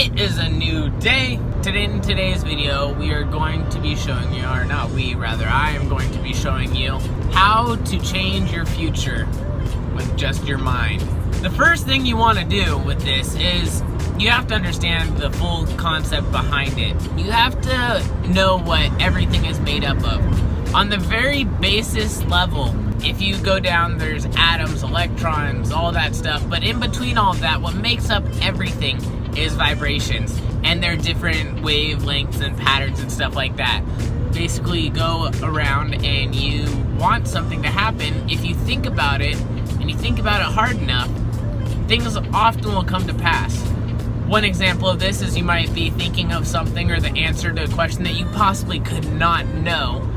It is a new day. In today's video, we are going to be showing you, or not we, rather, I am going to be showing you how to change your future with just your mind. The first thing you want to do with this is you have to understand the full concept behind it. You have to know what everything is made up of. On the very basis level, if you go down, there's atoms, electrons, all that stuff. But in between all of that, what makes up everything is vibrations. And they're different wavelengths and patterns and stuff like that. Basically, you go around and you want something to happen. If you think about it, and you think about it hard enough, things often will come to pass. One example of this is you might be thinking of something or the answer to a question that you possibly could not know,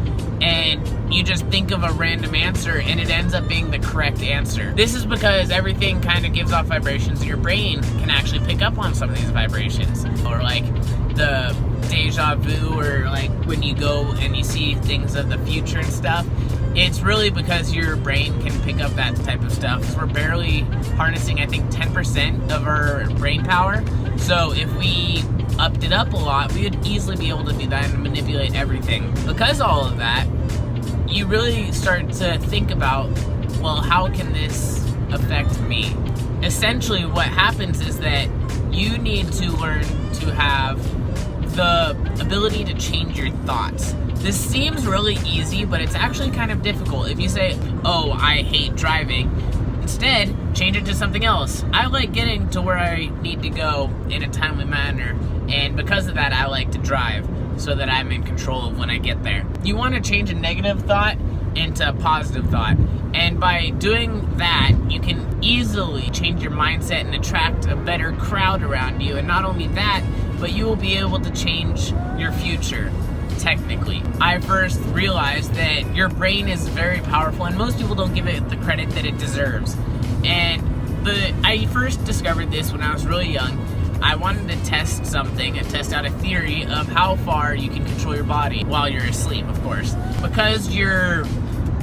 and you just think of a random answer and it ends up being the correct answer. This is because everything kind of gives off vibrations and your brain can actually pick up on some of these vibrations. Or like the deja vu, or like when you go and you see things of the future and stuff, it's really because your brain can pick up that type of stuff. Because we're barely harnessing, I think, 10% of our brain power. So if we upped it up a lot, we would easily be able to do that and manipulate everything. Because of all of that, you really start to think about, well, how can this affect me? Essentially, what happens is that you need to learn to have the ability to change your thoughts. This seems really easy, but it's actually kind of difficult. If you say, oh, I hate driving, instead, change it to something else. I like getting to where I need to go in a timely manner, and because of that, I like to drive so that I'm in control of when I get there. You want to change a negative thought into a positive thought, and by doing that, you can easily change your mindset and attract a better crowd around you. And not only that, but you will be able to change your future. Technically, I first realized that your brain is very powerful, and most people don't give it the credit that it deserves. And I first discovered this when I was really young. I wanted to test something and test out a theory of how far you can control your body while you're asleep, of course. Because you're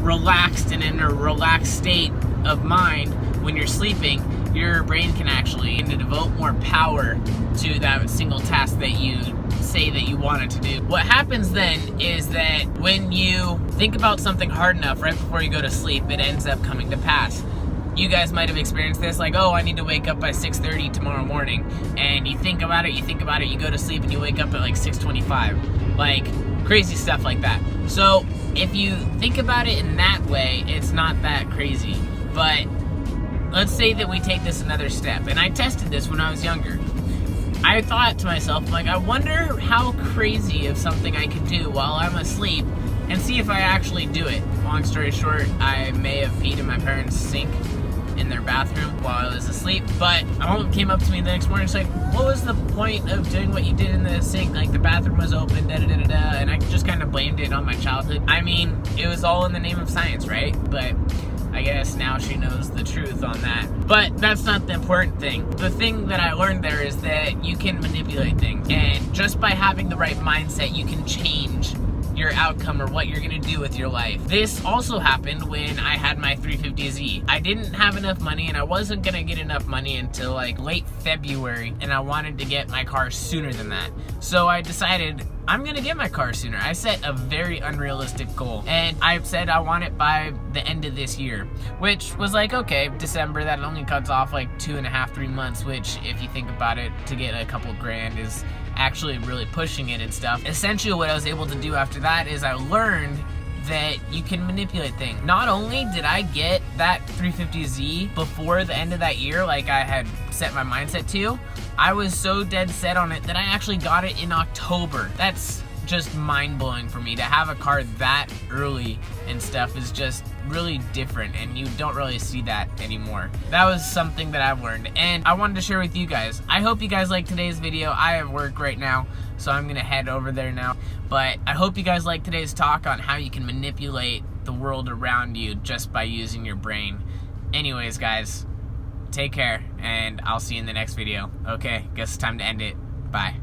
relaxed and in a relaxed state of mind when you're sleeping, your brain can actually devote more power to that single task that you say that you wanted to do. What happens then is that when you think about something hard enough right before you go to sleep, it ends up coming to pass. You guys might have experienced this, like, oh, I need to wake up by 6:30 tomorrow morning. And you think about it, you go to sleep, and you wake up at like 6:25. Like, crazy stuff like that. So, if you think about it in that way, it's not that crazy. But let's say that we take this another step. And I tested this when I was younger. I thought to myself, like, I wonder how crazy of something I could do while I'm asleep and see if I actually do it. Long story short, I may have peed in my parents' sink in their bathroom while I was asleep, but my mom came up to me the next morning. It's like, what was the point of doing what you did in the sink? Like, the bathroom was open, da-da-da-da-da, and I just kind of blamed it on my childhood. I mean, it was all in the name of science, right? But I guess now she knows the truth on that. But that's not the important thing. The thing that I learned there is that you can manipulate things, and just by having the right mindset, you can change your outcome or what you're gonna do with your life. This also happened when I had my 350Z. I didn't have enough money, and I wasn't gonna get enough money until like late February, and I wanted to get my car sooner than that. So I decided I'm gonna get my car sooner. I set a very unrealistic goal, and I said I want it by the end of this year, which was like, okay, December, that only cuts off like 2.5-3 months, which if you think about it, to get a couple grand is actually really pushing it and stuff. Essentially what I was able to do after that is I learned that you can manipulate things. Not only did I get that 350Z before the end of that year, like I had set my mindset to, I was so dead set on it that I actually got it in October. That's just mind-blowing for me. To have a car that early and stuff is just really different, and you don't really see that anymore. That was something that I've learned, and I wanted to share with you guys. I hope you guys like today's video. I have work right now, so I'm gonna head over there now. But I hope you guys like today's talk on how you can manipulate the world around you just by using your brain. Anyways, guys, take care, and I'll see you in the next video. Okay, guess it's time to end it. Bye.